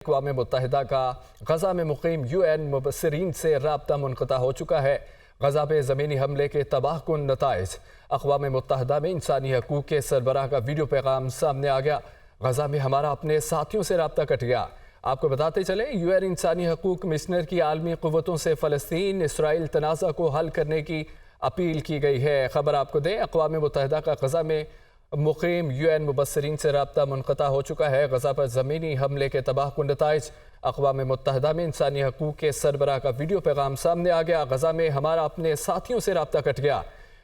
اقوام متحدہ کا غزہ میں مقیم UN مبصرین سے رابطہ منقطع ہو چکا ہے۔ غزہ پہ زمینی حملے کے تباہ کن نتائج۔ اقوام متحدہ میں انسانی حقوق کے سربراہ کا ویڈیو پیغام سامنے آ گیا۔ غزہ میں ہمارا اپنے ساتھیوں سے رابطہ کٹ گیا۔ آپ کو بتاتے چلیں UN انسانی حقوق کمشنر کی عالمی قوتوں سے فلسطین اسرائیل تنازع کو حل کرنے کی اپیل کی گئی ہے۔ خبر آپ کو دیں، اقوام متحدہ کا غزہ میں مقیم UN مبصرین سے رابطہ منقطع ہو چکا ہے۔ غزہ پر زمینی حملے کے تباہ کن نتائج۔ اقوام متحدہ میں انسانی حقوق کے سربراہ کا ویڈیو پیغام سامنے آ گیا۔ غزہ میں ہمارا اپنے ساتھیوں سے رابطہ کٹ گیا۔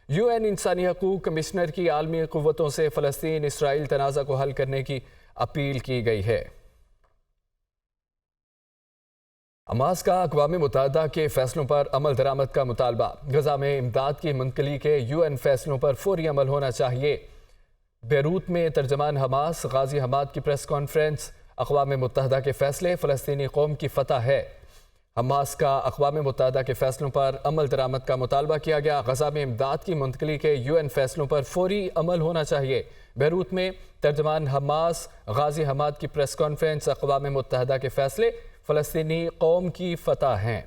UN انسانی حقوق کمشنر کی عالمی قوتوں سے فلسطین اسرائیل تنازع کو حل کرنے کی اپیل کی گئی ہے۔ حماس کا اقوام متحدہ کے فیصلوں پر عمل درآمد کا مطالبہ۔ غزہ میں امداد کی منتقلی کے UN فیصلوں پر فوری عمل ہونا چاہیے۔ بیروت میں ترجمان حماس غازی حماد کی پریس کانفرنس۔ اقوام متحدہ کے فیصلے فلسطینی قوم کی فتح ہے۔ حماس کا اقوام متحدہ کے فیصلوں پر عمل درآمد کا مطالبہ کیا گیا۔ غزہ میں امداد کی منتقلی کے UN فیصلوں پر فوری عمل ہونا چاہیے۔ بیروت میں ترجمان حماس غازی حماد کی پریس کانفرنس۔ اقوام متحدہ کے فیصلے فلسطینی قوم کی فتح ہیں۔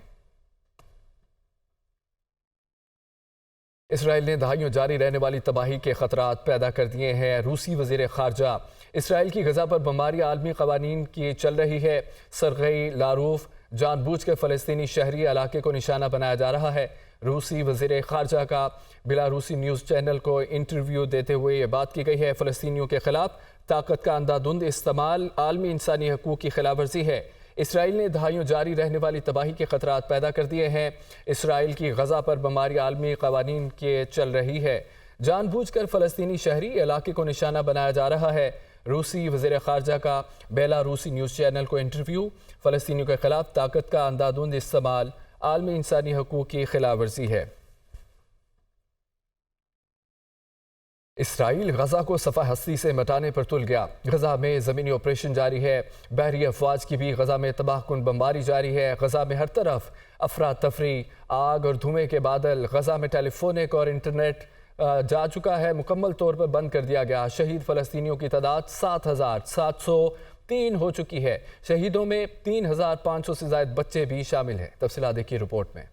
اسرائیل نے دہائیوں جاری رہنے والی تباہی کے خطرات پیدا کر دیے ہیں۔ روسی وزیر خارجہ اسرائیل کی غزہ پر بمباری عالمی قوانین کی چل رہی ہے۔ سرگئی لاروف جان بوجھ کے فلسطینی شہری علاقے کو نشانہ بنایا جا رہا ہے۔ روسی وزیر خارجہ کا بیلاروسی نیوز چینل کو انٹرویو دیتے ہوئے یہ بات کی گئی ہے۔ فلسطینیوں کے خلاف طاقت کا اندھادھند استعمال عالمی انسانی حقوق کی خلاف ورزی ہے۔ اسرائیل نے دہائیوں جاری رہنے والی تباہی کے خطرات پیدا کر دیے ہیں۔ اسرائیل کی غزہ پر بمباری عالمی قوانین کے چل رہی ہے۔ جان بوجھ کر فلسطینی شہری علاقے کو نشانہ بنایا جا رہا ہے۔ روسی وزیر خارجہ کا بیلاروسی نیوز چینل کو انٹرویو۔ فلسطینیوں کے خلاف طاقت کا اندھادھند استعمال عالمی انسانی حقوق کی خلاف ورزی ہے۔ اسرائیل غزہ کو صفحہ ہستی سے مٹانے پر تل گیا۔ غزہ میں زمینی آپریشن جاری ہے۔ بحری افواج کی بھی غزہ میں تباہ کن بمباری جاری ہے۔ غزہ میں ہر طرف افراتفری، آگ اور دھوئیں کے بادل۔ غزہ میں ٹیلی فونک اور انٹرنیٹ جا چکا ہے، مکمل طور پر بند کر دیا گیا۔ شہید فلسطینیوں کی تعداد 7,703 ہو چکی ہے۔ شہیدوں میں 3,500 سے زائد بچے بھی شامل ہیں۔ تفصیلات دیکھیے رپورٹ میں۔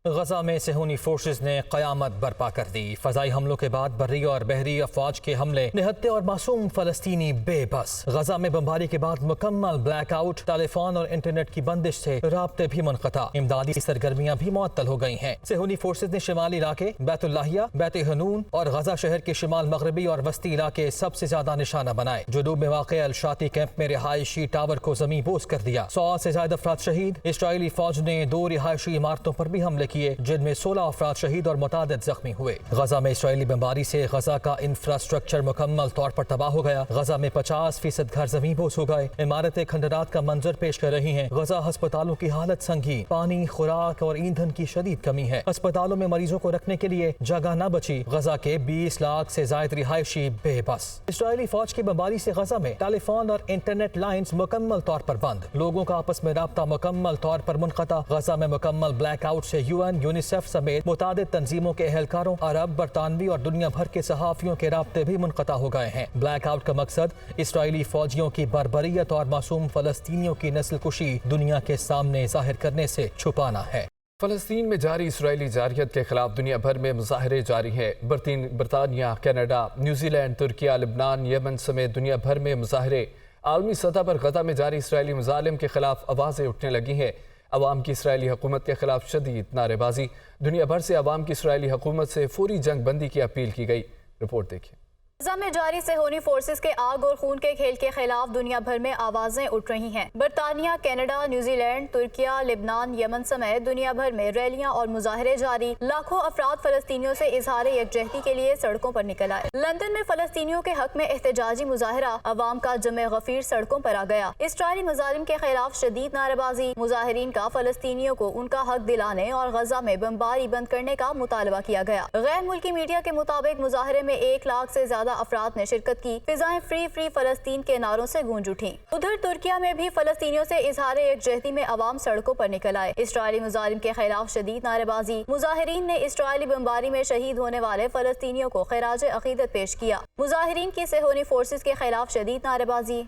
غزہ میں صہیونی فورسز نے قیامت برپا کر دی۔ فضائی حملوں کے بعد بری اور بحری افواج کے حملے، نہتے اور معصوم فلسطینی بے بس۔ غزہ میں بمباری کے بعد مکمل بلیک آؤٹ، ٹیلی فون اور انٹرنیٹ کی بندش سے رابطے بھی منقطع۔ امدادی سرگرمیاں بھی معطل ہو گئی ہیں۔ صہیونی فورسز نے شمالی علاقے بیت اللحیہ، بیت حنون اور غزہ شہر کے شمال مغربی اور وسطی علاقے سب سے زیادہ نشانہ بنائے۔ جنوب میں واقع الشاطی کیمپ میں رہائشی ٹاور کو زمین بوس کر دیا۔ 100 سے زائد افراد شہید۔ اسرائیلی فوج نے 2 رہائشی عمارتوں پر بھی حملے کیے، جن میں 16 افراد شہید اور متعدد زخمی ہوئے۔ غزہ میں اسرائیلی بمباری سے غزہ کا انفراسٹرکچر مکمل طور پر تباہ ہو گیا۔ غزہ میں 50% گھر زمین بوس ہو گئے۔ عمارتیں کھنڈرات کا منظر پیش کر رہی ہیں۔ غزہ ہسپتالوں کی حالت سنگین، پانی، خوراک اور ایندھن کی شدید کمی ہے۔ ہسپتالوں میں مریضوں کو رکھنے کے لیے جگہ نہ بچی۔ غزہ کے 20 لاکھ سے زائد رہائشی بے بس۔ اسرائیلی فوج کی بمباری سے غزہ میں ٹیلی فون اور انٹرنیٹ لائنز مکمل طور پر بند۔ لوگوں کا آپس میں رابطہ مکمل طور پر منقطع۔ غزہ میں مکمل بلیک آؤٹ سے UN، یونیسیف سمیت متعدد تنظیموں کے اہلکاروں، عرب، برطانوی اور دنیا بھر کے صحافیوں کے رابطے بھی منقطع ہو گئے ہیں۔ بلیک آؤٹ کا مقصد اسرائیلی فوجیوں کی بربریت اور معصوم فلسطینیوں کی نسل کشی دنیا کے سامنے ظاہر کرنے سے چھپانا ہے۔ فلسطین میں جاری اسرائیلی جارحیت کے خلاف دنیا بھر میں مظاہرے جاری ہیں۔ برطانیہ، کینیڈا، نیوزی لینڈ، ترکیہ، لبنان، یمن سمیت دنیا بھر میں مظاہرے۔ عالمی سطح پر غزہ میں جاری اسرائیلی مظالم کے خلاف آوازیں اٹھنے لگی ہیں۔ عوام کی اسرائیلی حکومت کے خلاف شدید نعرے بازی۔ دنیا بھر سے عوام کی اسرائیلی حکومت سے فوری جنگ بندی کی اپیل کی گئی۔ رپورٹ دیکھیں۔ غزہ میں جاری صہیونی فورسز کے آگ اور خون کے کھیل کے خلاف دنیا بھر میں آوازیں اٹھ رہی ہیں۔ برطانیہ، کینیڈا، نیوزی لینڈ، ترکیہ، لبنان، یمن سمیت دنیا بھر میں ریلیاں اور مظاہرے جاری۔ لاکھوں افراد فلسطینیوں سے اظہار یکجہتی کے لیے سڑکوں پر نکل آئے۔ لندن میں فلسطینیوں کے حق میں احتجاجی مظاہرہ، عوام کا جمع غفیر سڑکوں پر آ گیا۔ اسرائیلی مظالم کے خلاف شدید نعرے بازی۔ مظاہرین کا فلسطینیوں کو ان کا حق دلانے اور غزہ میں بمباری بند کرنے کا مطالبہ کیا گیا۔ غیر ملکی میڈیا کے مطابق مظاہرے میں 1 لاکھ سے زیادہ افراد نے شرکت کی۔ فضائیں فری فری فلسطین کے نعروں سے گونج اٹھیں۔ ادھر ترکیہ میں بھی فلسطینیوں سے اظہار یکجہتی میں عوام سڑکوں پر نکل آئے۔ اسرائیلی مظالم کے خلاف شدید نعرے بازی۔ مظاہرین نے اسرائیلی بمباری میں شہید ہونے والے فلسطینیوں کو خراج عقیدت پیش کیا۔ مظاہرین کی صہیونی فورسز کے خلاف شدید نعرے بازی۔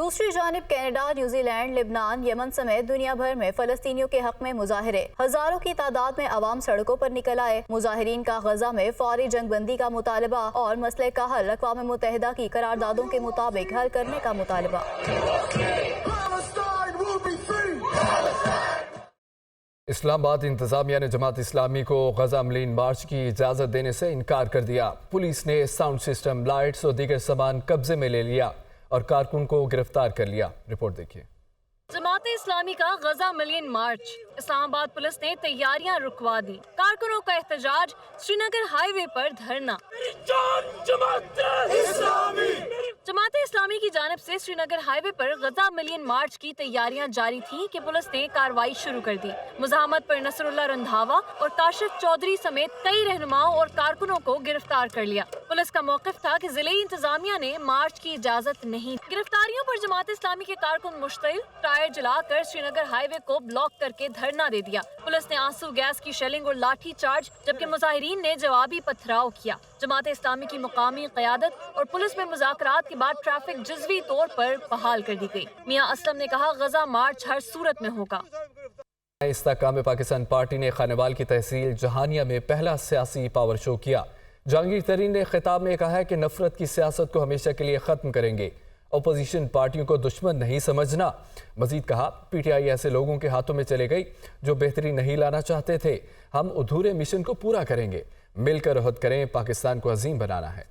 दूसरी जानिब कनाडा, न्यूजीलैंड, लिबनान, यमन समेत दुनिया भर में फलस्तीनियों के हक में मुजाहरे। हजारों की तादाद में अवाम सड़कों पर निकल आए। मुजाहिरीन का गजा में फौरी जंगबंदी का मुतालबा और मसले का हल अक़वाम मुत्तहिदा की करारदादों के मुताबिक हल करने का मुतालबा। इस्लामाबाद इंतजामिया ने जमात इस्लामी को गजा मलीन मार्च की इजाज़त देने से इनकार कर दिया। पुलिस ने साउंड सिस्टम, लाइट्स और दीगर सामान कब्जे में ले लिया और कारकुन को गिरफ्तार कर लिया। रिपोर्ट देखिए। जमात इस्लामी का गजा मिलियन मार्च, इस्लामाबाद पुलिस ने तैयारियां रुकवा दी। कारकुनों का एहतजाज, श्रीनगर हाईवे पर धरना। जमात इस्लामी की जानिब से श्रीनगर हाईवे पर गजा मिलियन मार्च की तैयारियां जारी थी कि पुलिस ने कार्रवाई शुरू कर दी। मुजाहमत पर नसरुल्लाह रंधावा और काशिफ चौधरी समेत कई रहनुमाओं और कारकुनों को गिरफ्तार कर लिया। पुलिस का मौक़िफ़ था कि ज़िले इंतजामिया ने मार्च की इजाज़त नहीं। गिरफ्तारियों पर जमात इस्लामी के कारकुन मुश्तिल टायर जलाकर श्रीनगर हाईवे को ब्लॉक करके धरना दे दिया। पुलिस ने आंसू गैस की शेलिंग और लाठी चार्ज, जबकि मुजाहिरीन ने जवाबी पथराव किया। जमात इस्लामी की मुकामी क़यादत और पुलिस में मुज़ाकरात के बाद ट्रैफिक जुज़वी तौर पर बहाल कर दी गई। मियां असलम ने कहा, गजा मार्च हर सूरत में होगा। इस्तेहकाम पाकिस्तान पार्टी ने खानेवाल की तहसील जहानिया में पहला सियासी पावर शो किया। जहांगीर तरीन ने खिताब में कहा है कि नफरत की सियासत को हमेशा के लिए ख़त्म करेंगे, अपोजिशन पार्टियों को दुश्मन नहीं समझना। मजीद कहा, पीटीआई ऐसे लोगों के हाथों में चले गई जो बेहतरी नहीं लाना चाहते थे। हम अधूरे मिशन को पूरा करेंगे, मिलकर अहद करें, पाकिस्तान को अजीम बनाना है।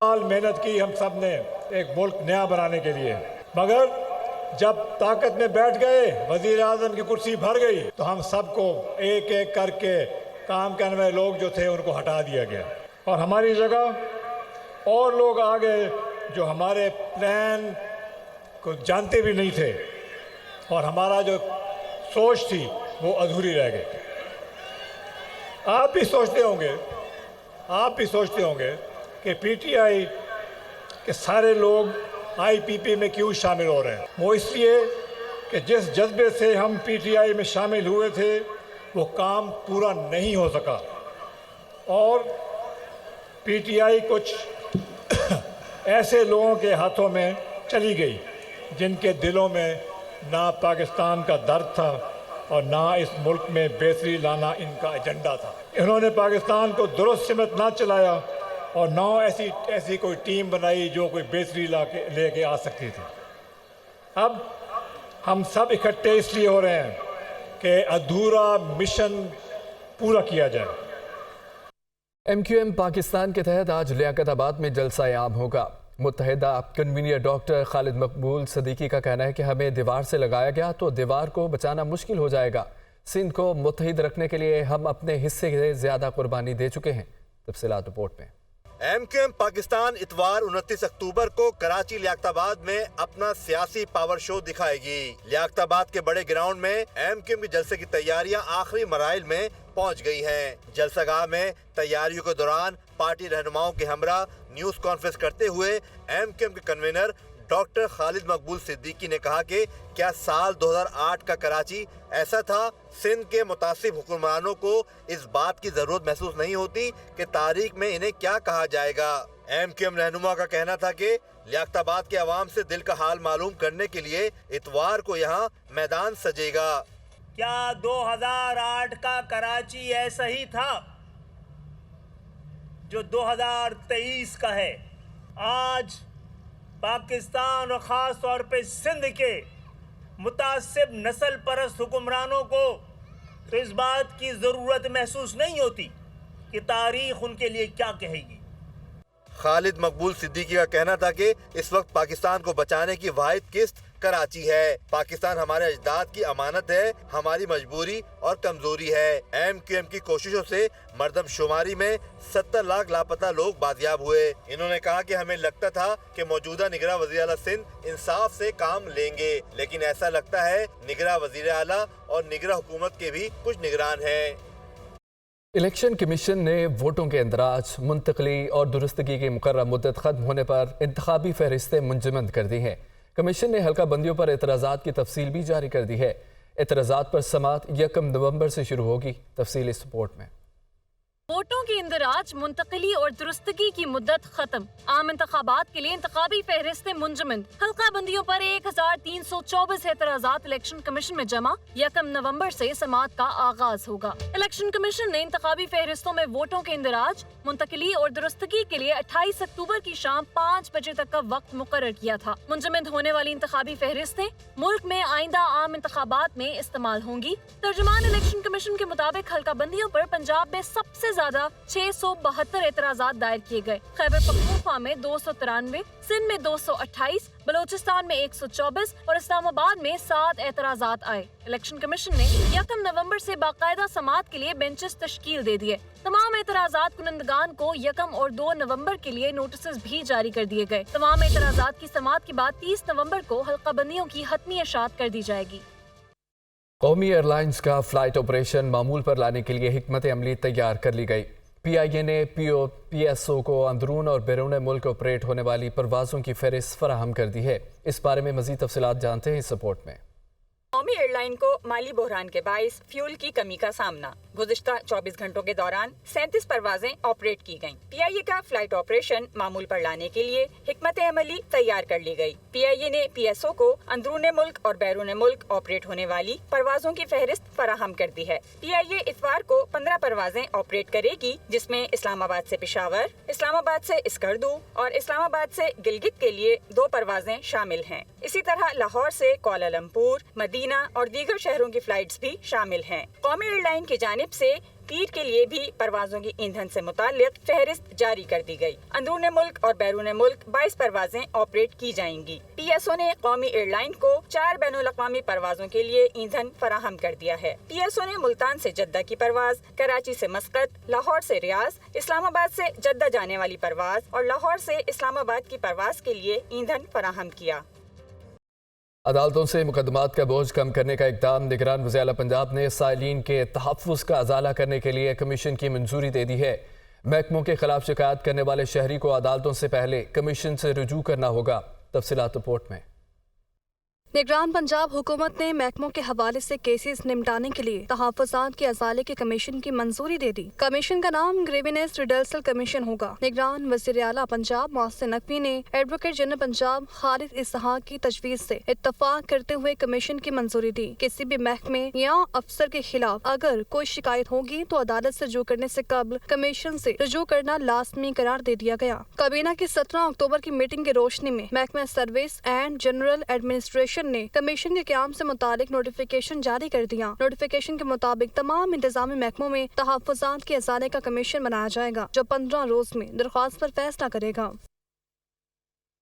मेहनत की हम सब ने एक मुल्क नया बनाने के लिए, मगर जब ताकत में बैठ गए, वजीर आज़म की कुर्सी भर गई, तो हम सबको एक एक करके काम करने वाले लोग जो थे उनको हटा दिया गया और हमारी जगह और लोग आ गए जो हमारे प्लान को जानते भी नहीं थे और हमारा जो सोच थी वो अधूरी रह गई। आप भी सोचते होंगे कि पीटीआई के सारे लोग आईपीपी में क्यों शामिल हो रहे हैं। वो इसलिए कि जिस जज्बे से हम पीटीआई में शामिल हुए थे वो काम पूरा नहीं हो सका और पीटीआई कुछ ऐसे लोगों के हाथों में चली गई जिनके दिलों में ना पाकिस्तान का दर्द था और ना इस मुल्क में बेहतरी लाना इनका एजेंडा था। इन्होंने पाकिस्तान को दुरुस्त सिमत ना चलाया और ना ऐसी कोई टीम बनाई जो कोई बेहतरी लेके आ सकती थी। अब हम सब इकट्ठे इसलिए हो रहे हैं कि अधूरा मिशन पूरा किया जाए। MQM पाकिस्तान के तहत आज लियाकताबाद में जलसा आम होगा। मुत्तहिदा कन्वीनर डॉक्टर खालिद मकबूल सिद्दीकी का कहना है कि हमें दीवार से लगाया गया तो दीवार को बचाना मुश्किल हो जाएगा। सिंध को मुत्तहिद रखने के लिए हम अपने हिस्से से ज़्यादा कुर्बानी दे चुके हैं। तफसीलात रिपोर्ट में। MQM पाकिस्तान इतवार 29 अक्टूबर को कराची लियाकताबाद में अपना सियासी पावर शो दिखाएगी। लियाकताबाद के बड़े ग्राउंड में MQM के जलसे की तैयारियां आखिरी मराइल में पहुंच गई हैं। जलसागाह में तैयारियों के दौरान पार्टी रहनुमाओं के हमरा न्यूज कॉन्फ्रेंस करते हुए MQM के कन्वीनर डॉक्टर खालिद मकबूल सिद्दीकी ने कहा कि क्या साल 2008 का कराची ऐसा था। सिंध के मुतासिब हुक्मरानों को इस बात की जरूरत महसूस नहीं होती कि तारीख में इन्हें क्या कहा जाएगा। MQM रहनुमा का कहना था कि लियाकताबाद के अवाम से दिल का हाल मालूम करने के लिए इतवार को यहाँ मैदान सजेगा। क्या 2008 का कराची ऐसा ही था जो 2023 का है? आज पाकिस्तान और ख़ास तौर पे सिंध के मुतासिब नस्ल परस्त हुक्मरानों को तो इस बात की ज़रूरत महसूस नहीं होती कि तारीख़ उनके लिए क्या कहेगी। खालिद मकबूल सिद्दीकी का कहना था कि इस वक्त पाकिस्तान को बचाने की वाहिद किस्त कराची है। पाकिस्तान हमारे अजदाद की अमानत है, हमारी मजबूरी और कमजोरी है। MQM की कोशिशों से मर्दमशुमारी में 70 लाख लापता लोग बाजियाब हुए। इन्होंने कहा कि हमें लगता था कि मौजूदा निगरां वज़ीर आला सिंध इंसाफ से काम लेंगे, लेकिन ऐसा लगता है निगरां वज़ीर आला और निगरां हुकूमत के भी कुछ निगरान हैं। इलेक्शन कमीशन ने वोटों के अंदराज, मुंतकली और दुरुस्तगी की मुकर्रर मुद्दत खत्म होने पर इंतखाबी फहरिस्तें मुंजमद कर दी हैं। कमीशन ने हल्का बंदियों पर एतराज़ात की तफसील भी जारी कर दी है। एतराज़ात पर समाअत 1 नवंबर से शुरू होगी। तफसील इस रिपोर्ट में। वोटों की इंदराज, मुंतकली और दुरुस्तगी की मुद्दत खत्म। आम इंतखाबात के लिए इंतखाबी फहरिस्तें मुंजमद। हल्का बंदियों पर 1324 एतराज़ात इलेक्शन कमीशन में जमा। 1 नवंबर से समाअत का आगाज होगा। इलेक्शन कमीशन ने इंतखाबी फहरिस्तों में वोटों के इंदराज, मुंतकली और दुरुस्तगी के लिए 28 अक्टूबर की शाम 5 बजे तक का वक्त मुकर्रर किया था। मुंजमद होने वाली इंतखाबी फहरिस्तें मुल्क में आइंदा आम इंतखाबात में इस्तेमाल होंगी। तर्जुमान इलेक्शन कमीशन के मुताबिक हल्का बंदियों पर पंजाब में सबसे ज्यादा 672 एतराज़ात दायर किए गए। खैबर पख्तूनख्वा में 293, सिंध में 228, बलोचिस्तान में 124 और इस्लामाबाद में 7 एतराज़ात आए। इलेक्शन कमीशन ने 1 नवंबर से बाकायदा समाअत के लिए बेंचेस तश्कील दे दिए। तमाम एतराज़ात कुनंदगान को 1 और 2 नवंबर के लिए नोटिस भी जारी कर दिए गए। तमाम एतराज़ात की समाअत के बाद 30 नवंबर को हल्का बंदियों की हतमी इशाअत कर दी जाएगी। कौमी एयरलाइंस का फ्लाइट ऑपरेशन मामूल पर लाने के लिए हिकमत अमली तैयार कर ली गई। PIA ने PSO को अंदरून और बैरून मुल्क ऑपरेट होने वाली परवाज़ों की फहरिस्त फराहम कर दी है। इस बारे में मज़ीद तफसीलात जानते हैं इस रिपोर्ट में। कौमी एयरलाइन को माली बहरान के बाइस फ्यूल की कमी का सामना। गुज़िश्ता 24 घंटों के दौरान 37 परवाजें ऑपरेट की गईं। PIA का फ्लाइट ऑपरेशन मामूल पर लाने के लिए हिकमत अमली तैयार कर ली गई। PIA ने PSO को अंदरून मुल्क और बैरून मुल्क ऑपरेट होने वाली परवाजों की फहरिस्त फराहम कर दी है। PIA इतवार को 15 परवाजें ऑपरेट करेगी, जिसमें इस्लामाबाद से पेशावर, इस्लामाबाद से स्कर्दू और इस्लामाबाद से गिलगित के लिए 2 परवाजें शामिल हैं। इसी तरह लाहौर से कुआलालंपुर, मदीना और दीगर शहरों की फ्लाइट्स भी शामिल हैं। कौमी एयरलाइन की जानिब से पीर के लिए भी परवाजों की ईंधन से मुताल्लिक फहरिस्त जारी कर दी गई। अंदरून मुल्क और बैरून मुल्क 22 परवाजें ऑपरेट की जाएंगी। PSO ने कौमी एयरलाइन को 4 बैनुल-अक़वामी परवाजों के लिए ईंधन फराहम कर दिया है। PSO ने मुल्तान से जद्दा की परवाज, कराची से मस्कत, लाहौर से रियाज, इस्लामाबाद से जद्दा जाने वाली परवाज और लाहौर से इस्लामाबाद की परवाज के लिए ईंधन फराहम किया। अदालतों से मुकदमात का बोझ कम करने का इक़दाम। निगरान वज़ीर आला पंजाब ने साइलिन के तहफ़्फ़ुज़ का अज़ाला करने के लिए कमीशन की मंजूरी दे दी है। महकमों के खिलाफ शिकायत करने वाले शहरी को अदालतों से पहले कमीशन से रुजू करना होगा। तफसीलात रिपोर्ट में। निगरान पंजाब हुकूमत ने महकमों के हवाले से केसेस निपटाने के लिए तहफ़्फ़ुज़ात के अज़ाले के कमीशन की मंजूरी दे दी। कमीशन का नाम ग्रीवेंस रिडर्सल कमीशन होगा। निगरान वज़ीर आला पंजाब मोहसिन नकवी ने एडवोकेट जनरल पंजाब खालिद इसहाक की तजवीज़ से इत्तफाक करते हुए कमीशन की मंजूरी दी। किसी भी महकमे या अफसर के खिलाफ अगर कोई शिकायत होगी तो अदालत से रुजू करने से कबल कमीशन से रुजू करना लाजमी करार दे दिया गया। काबीना की 17 अक्टूबर की मीटिंग की रोशनी में महकमा सर्विस एंड जनरल एडमिनिस्ट्रेशन ने कमीशन के क़याम से मुतालिक नोटिफिकेशन जारी कर दिया। नोटिफिकेशन के मुताबिक तमाम इंतजामी महकमों में तहफ़्फ़ुज़ात के अज़ाले का कमीशन बनाया जाएगा, जो 15 रोज में दरख्वास्त पर फैसला करेगा।